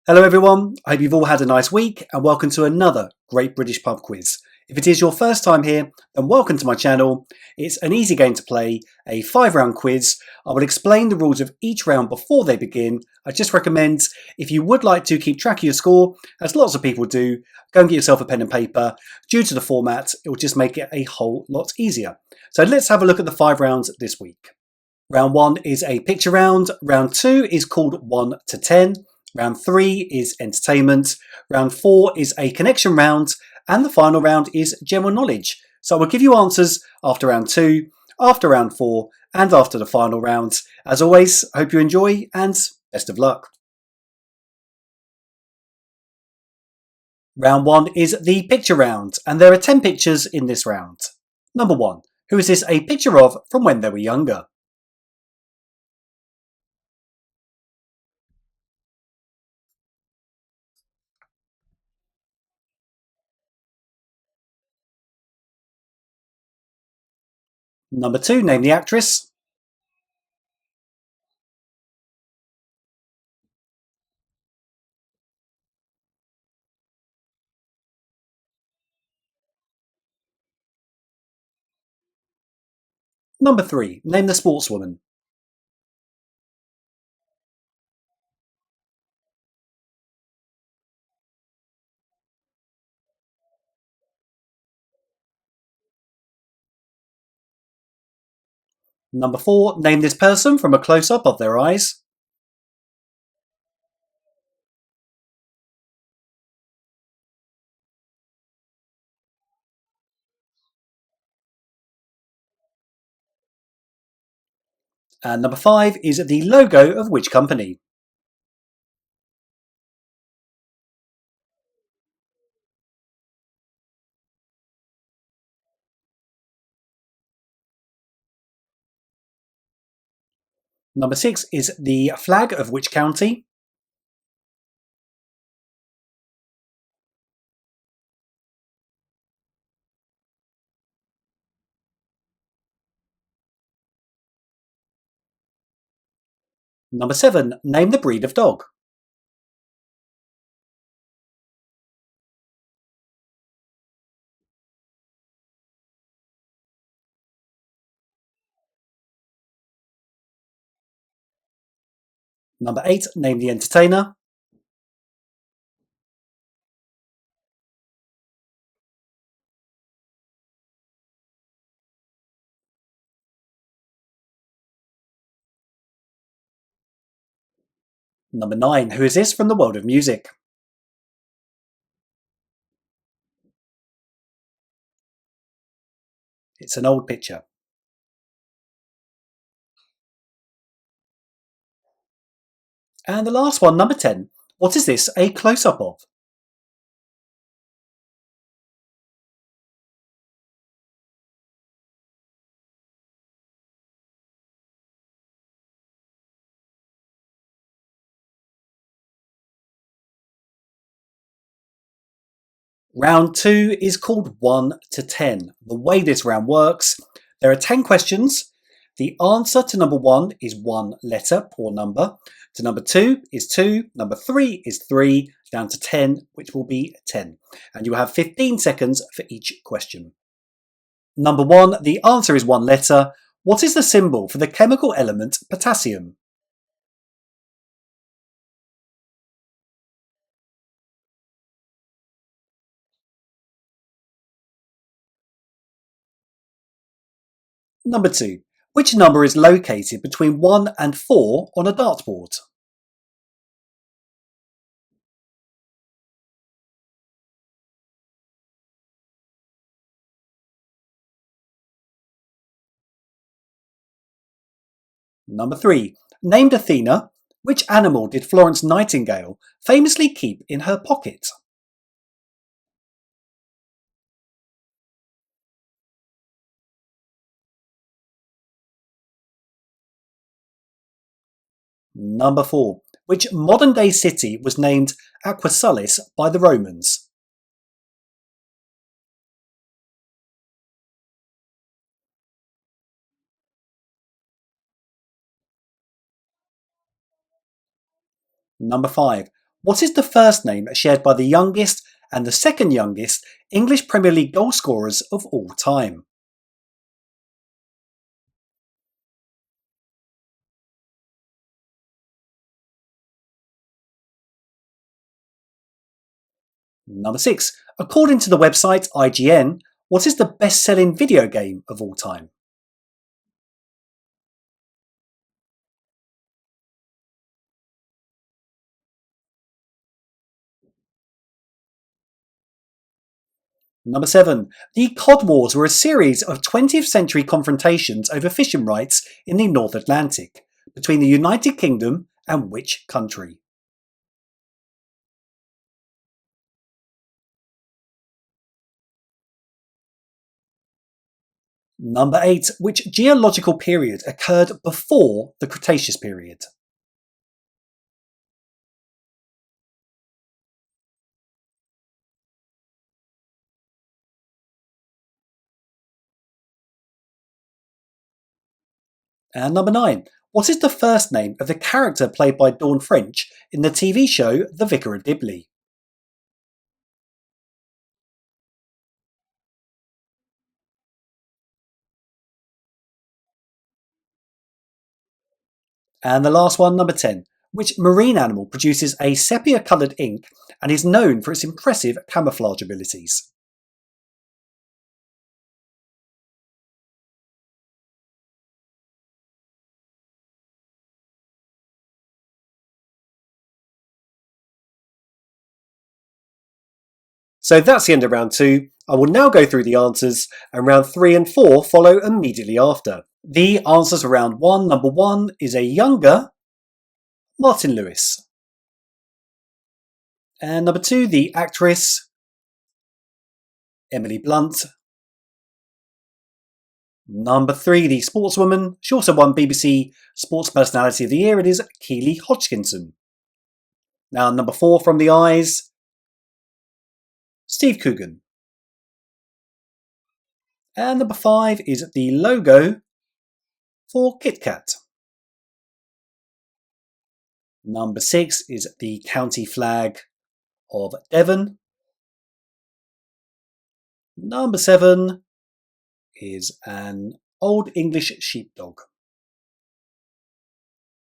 Hello everyone, I hope you've all had a nice week and welcome to another Great British Pub Quiz. If it is your first time here, then welcome to my channel. It's an easy game to play, a 5-round quiz. I will explain the rules of each round before they begin. I just recommend, if you would like to keep track of your score, as lots of people do, go and get yourself a pen and paper. Due to the format, it will just make it a whole lot easier. So let's have a look at the 5 rounds this week. Round 1 is a picture round. Round 2 is called 1 to 10. Round 3 is entertainment. Round 4 is a connection round. And the final round is general knowledge. So I will give you answers after round 2, after round 4, and after the final round. As always, I hope you enjoy and best of luck. Round 1 is the picture round, and there are 10 pictures in this round. Number 1. Who is this a picture of from when they were younger? Number 2. Name the actress. Number 3. Name the sportswoman. Number 4. Name this person from a close-up of their eyes. And number 5 is the logo of which company? Number 6 is the flag of which county? Number 7. Name the breed of dog. Number 8. Name the entertainer. Number 9. Who is this from the world of music? It's an old picture. And the last one, number 10. What is this a close-up of? Round 2 is called 1 to 10. The way this round works, there are 10 questions. The answer to number 1 is 1 letter per number. To number 2 is 2. Number 3 is 3. Down to 10, which will be 10. And you have 15 seconds for each question. Number 1, the answer is 1 letter. What is the symbol for the chemical element potassium? Number 2. Which number is located between 1 and 4 on a dartboard? Number 3. Named Athena. Which animal did Florence Nightingale famously keep in her pocket? Number 4. Which modern-day city was named Aquasalis by the Romans? Number 5. What is the first name shared by the youngest and the second youngest English Premier League goal scorers of all time? Number 6. According to the website IGN, what is the best-selling video game of all time? Number 7. The Cod Wars were a series of 20th century confrontations over fishing rights in the North Atlantic between the United Kingdom and which country? Number 8. Which geological period occurred before the Cretaceous period? And number 9. What is the first name of the character played by Dawn French in the TV show The Vicar of Dibley? And the last one, number 10. Which marine animal produces a sepia coloured ink and is known for its impressive camouflage abilities? So that's the end of round 2. I will now go through the answers, and round 3 and 4 follow immediately after. The answers for round 1, number 1 is a younger Martin Lewis. And number 2, the actress Emily Blunt. Number 3, the sportswoman. She also won BBC Sports Personality of the Year. It is Keely Hodgkinson. Now, number 4 from the eyes, Steve Coogan. And number 5 is the logo for KitKat. Number 6 is the county flag of Devon. Number 7 is an Old English sheepdog.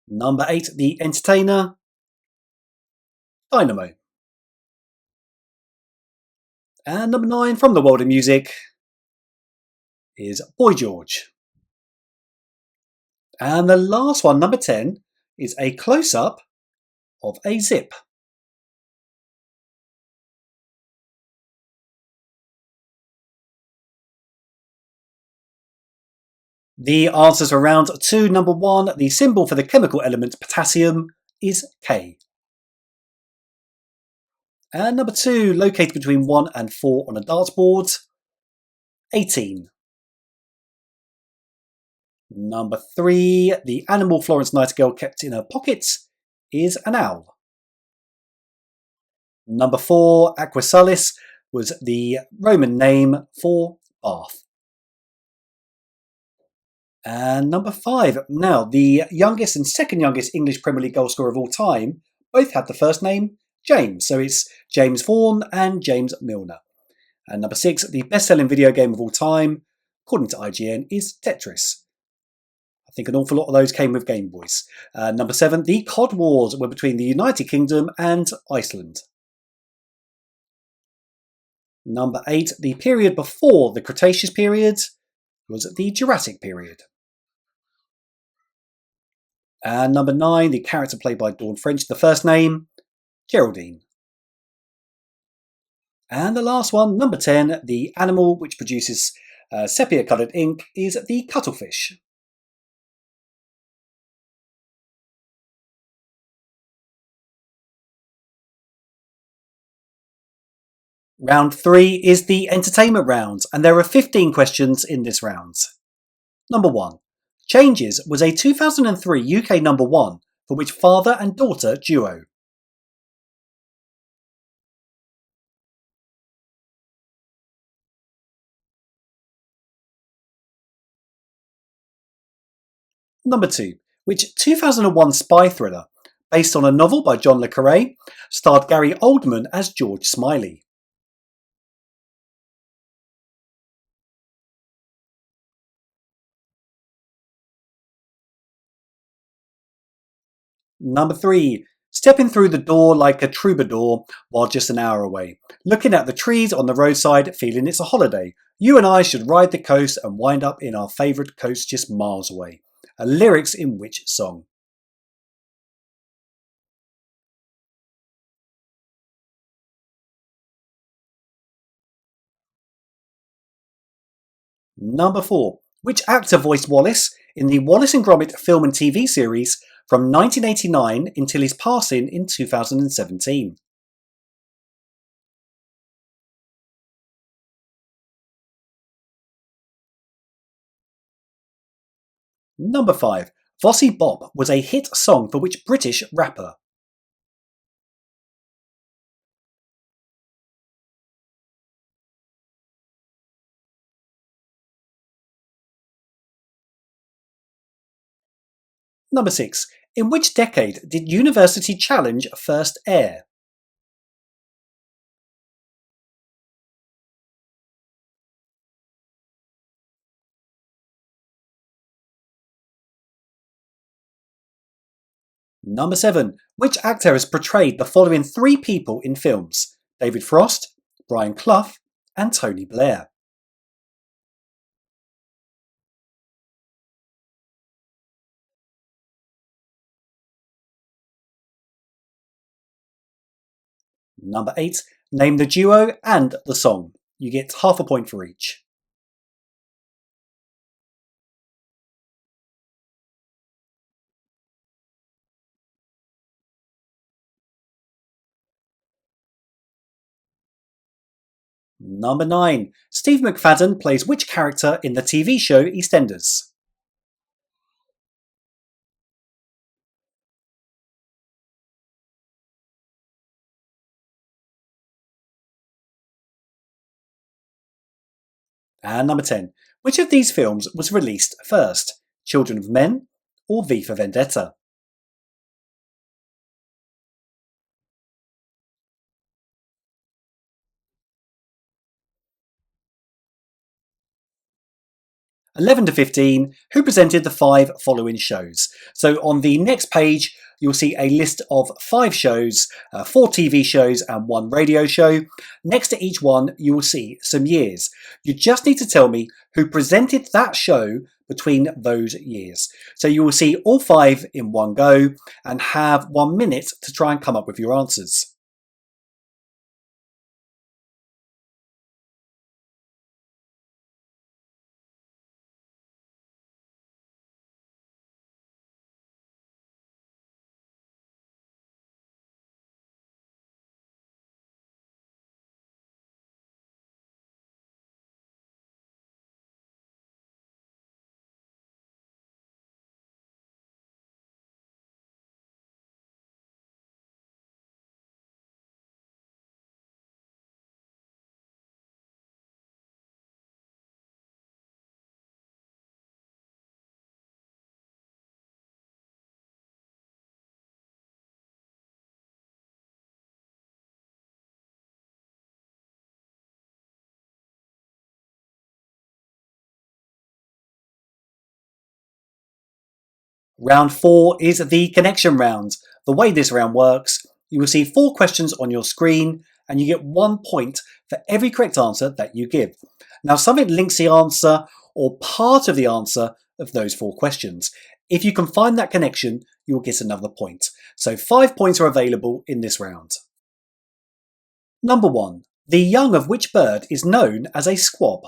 Number 8, the entertainer, Dynamo. And number 9 from the world of music is Boy George. And the last one, number 10, is a close-up of a zip. The answers for round 2, number 1, the symbol for the chemical element potassium is K. And number 2, located between 1 and 4 on a dartboard, 18. Number 3, the animal Florence Nightingale kept in her pocket is an owl. Number 4, Aquasalis was the Roman name for bath. And number 5, now the youngest and second youngest English Premier League goal scorer of all time both had the first name James, so it's James Vaughan and James Milner. And number 6, the best-selling video game of all time, according to IGN, is Tetris. I think an awful lot of those came with Game Boys. Number 7, the Cod Wars were between the United Kingdom and Iceland. Number 8, the period before the Cretaceous period was the Jurassic period. And number 9, the character played by Dawn French, the first name, Geraldine. And the last one, number 10, the animal which produces sepia-coloured ink is the cuttlefish. Round 3 is the entertainment round, and there are 15 questions in this round. Number 1. Changes was a 2003 UK number 1 for which father and daughter duo? Number 2. Which 2001 spy thriller based on a novel by John le Carré, starred Gary Oldman as George Smiley. Number 3. Stepping through the door like a troubadour while just an hour away. Looking at the trees on the roadside, feeling it's a holiday. You and I should ride the coast and wind up in our favourite coast just miles away. A lyrics in which song? Number 4. Which actor voiced Wallace in the Wallace and Gromit film and TV series from 1989 until his passing in 2017? Number 5. Vossi Bop was a hit song for which British rapper? Number 6. In which decade did University Challenge first air? Number 7. Which actor has portrayed the following three people in films? David Frost, Brian Clough, and Tony Blair. Number 8. Name the duo and the song. You get half a point for each. Number 9. Steve McFadden plays which character in the TV show EastEnders? And number 10. Which of these films was released first? Children of Men or V for Vendetta? Eleven to 15, who presented the five following shows? So on the next page, you'll see a list of five shows, four TV shows and one radio show. Next to each one, you will see some years. You just need to tell me who presented that show between those years. So you will see all five in one go and have 1 minute to try and come up with your answers. Round 4 is the connection round. The way this round works, you will see 4 questions on your screen and you get 1 point for every correct answer that you give. Now something links the answer or part of the answer of those 4 questions. If you can find that connection, you will get another point. So 5 points are available in this round. Number 1. The young of which bird is known as a squab?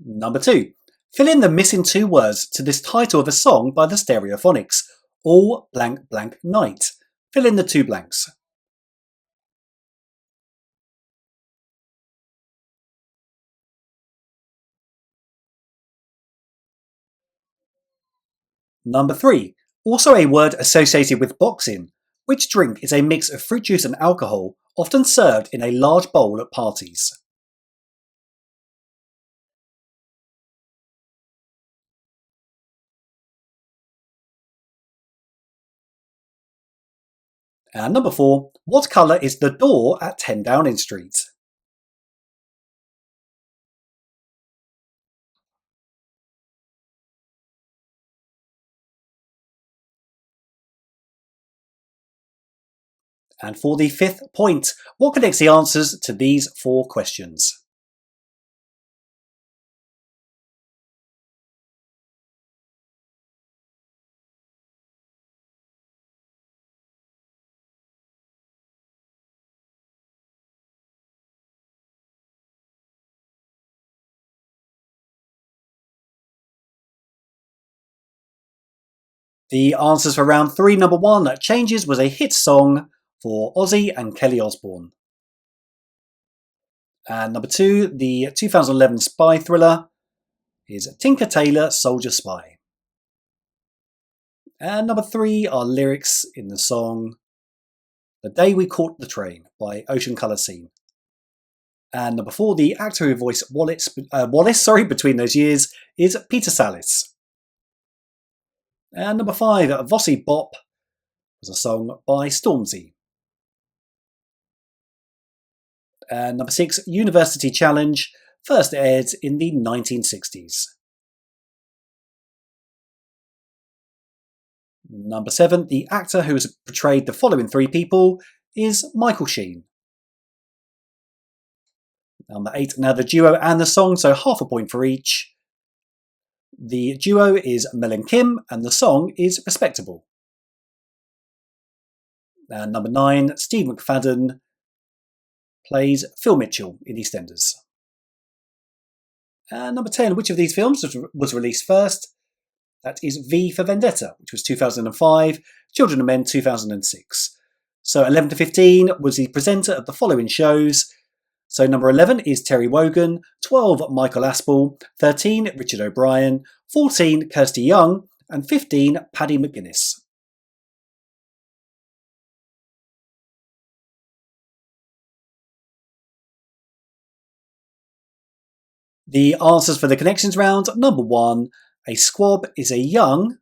Number 2. Fill in the missing 2 words to this title of a song by the Stereophonics. All blank blank night. Fill in the 2 blanks. Number 3. Also a word associated with boxing. Which drink is a mix of fruit juice and alcohol, often served in a large bowl at parties? And number 4, what colour is the door at 10 Downing Street? And for the 5th point, what connects the answers to these 4 questions? The answers for round 3, number 1, Changes was a hit song for Ozzy and Kelly Osbourne. And number 2, the 2011 spy thriller is Tinker Tailor Soldier Spy. And number 3 are lyrics in the song The Day We Caught the Train by Ocean Colour Scene. And number 4, the actor who voiced Wallace between those years is Peter Sallis. And number 5, Vossi Bop was a song by Stormzy. And number 6, University Challenge, first aired in the 1960s. Number 7, the actor who has portrayed the following 3 people is Michael Sheen. Number 8, now the duo and the song, so half a point for each. The duo is Mel and Kim, and the song is Respectable. And number 9, Steve McFadden plays Phil Mitchell in EastEnders. And number 10, which of these films was released first? That is V for Vendetta, which was 2005, Children of Men 2006. So 11 to 15 was the presenter of the following shows. So number 11 is Terry Wogan, 12 Michael Aspel, 13 Richard O'Brien, 14 Kirsty Young, and 15 Paddy McGuinness. The answers for the connections round, number 1, a squab is a young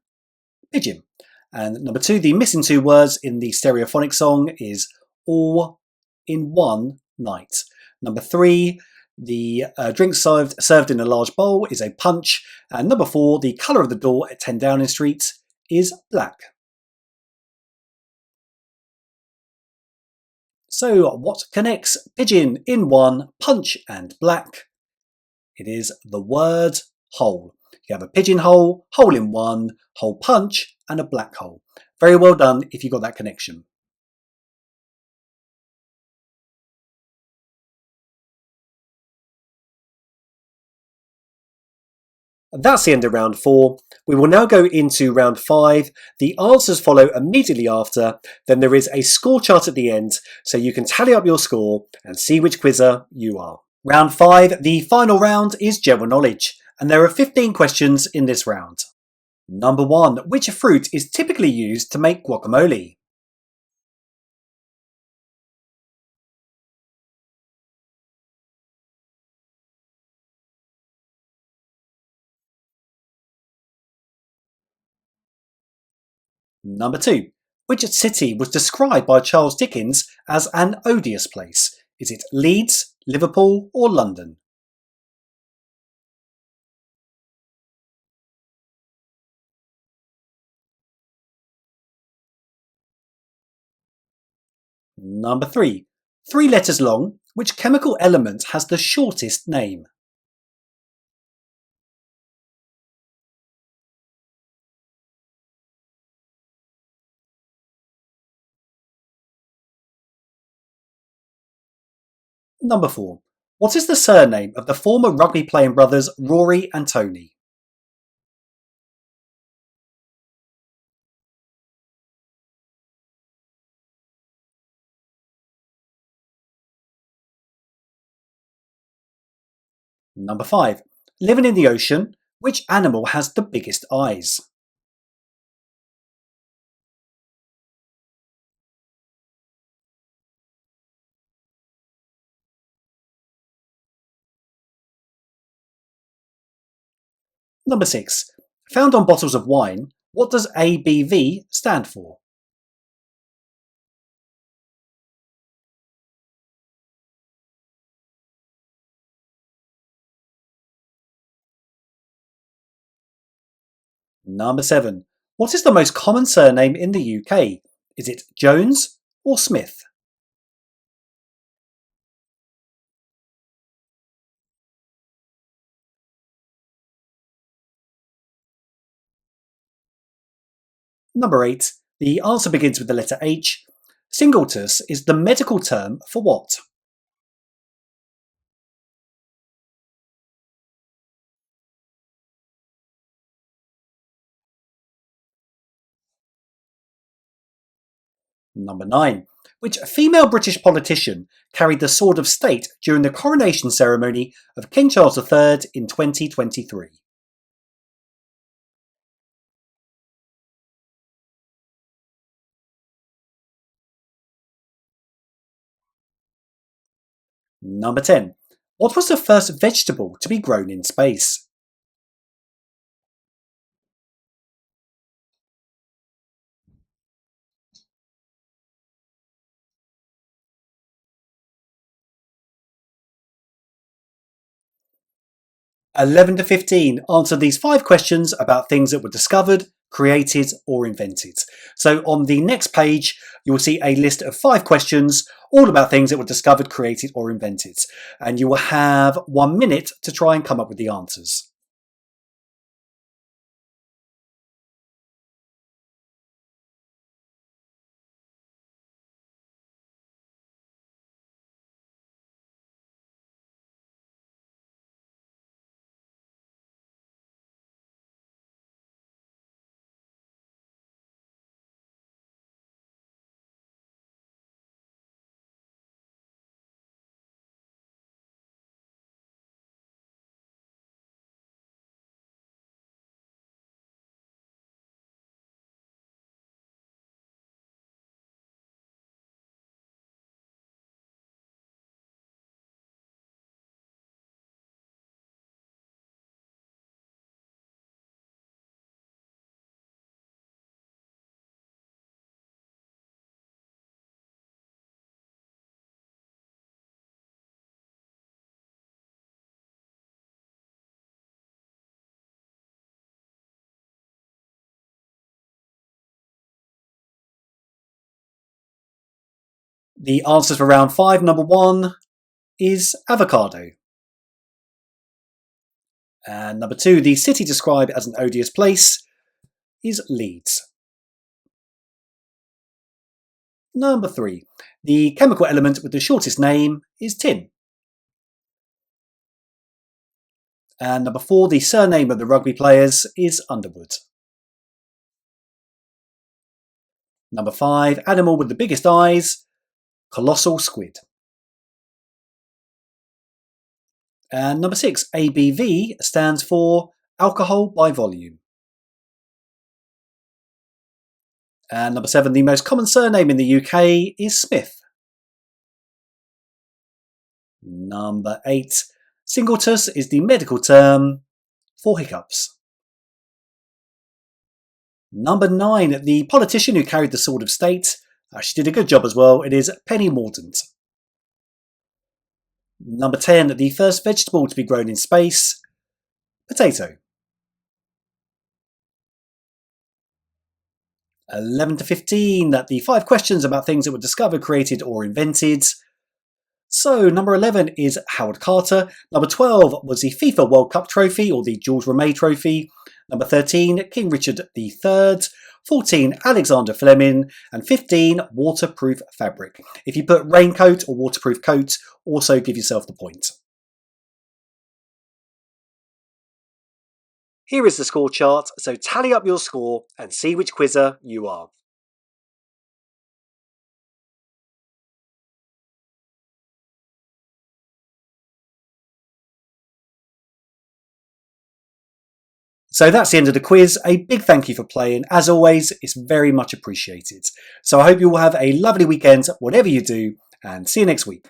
pigeon. And number 2, the missing 2 words in the stereophonic song is all in one night. Number 3, the drink served in a large bowl is a punch. And number 4, the colour of the door at 10 Downing Street is black. So what connects pigeon in one, punch and black? It is the word hole. You have a pigeonhole, hole in one, hole punch, and a black hole. Very well done if you got that connection. That's the end of round 4. We will now go into round 5. The answers follow immediately after. Then there is a score chart at the end, so you can tally up your score and see which quizzer you are. Round 5, the final round, is general knowledge, and there are 15 questions in this round. Number 1, which fruit is typically used to make guacamole? Number 2, which city was described by Charles Dickens as an odious place? Is it Leeds, Liverpool, or London? Number 3, 3 letters long, which chemical element has the shortest name? Number 4, what is the surname of the former rugby playing brothers Rory and Tony? Number 5, living in the ocean, which animal has the biggest eyes? Number 6. Found on bottles of wine, what does ABV stand for? Number 7. What is the most common surname in the UK? Is it Jones or Smith? Number 8. The answer begins with the letter H. Singultus is the medical term for what? Number 9. Which female British politician carried the sword of state during the coronation ceremony of King Charles III in 2023? Number 10. What was the first vegetable to be grown in space? Eleven to 15 answer these 5 questions about things that were discovered, created, or invented. So on the next page, you will see a list of 5 questions, all about things that were discovered, created, or invented. And you will have 1 minute to try and come up with the answers. The answers for round 5, number 1, is avocado. And number 2, the city described as an odious place, is Leeds. Number 3, the chemical element with the shortest name is tin. And number 4, the surname of the rugby players is Underwood. Number 5, animal with the biggest eyes, colossal squid. And number 6, ABV stands for alcohol by volume. And number 7, the most common surname in the UK is Smith. Number 8, singultus is the medical term for hiccups. Number 9, the politician who carried the sword of state. She did a good job as well. It is Penny Mordaunt. Number 10, the first vegetable to be grown in space. Potato. 11 to 15, the 5 questions about things that were discovered, created, or invented. So, number 11 is Howard Carter. Number 12 was the FIFA World Cup trophy, or the Jules Rimet trophy. Number 13, King Richard III. 14, Alexander Fleming. And 15, waterproof fabric. If you put raincoat or waterproof coat, also give yourself the point. Here is the score chart, so tally up your score and see which quizzer you are. So that's the end of the quiz. A big thank you for playing. As always, it's very much appreciated. So I hope you will have a lovely weekend, whatever you do, and see you next week.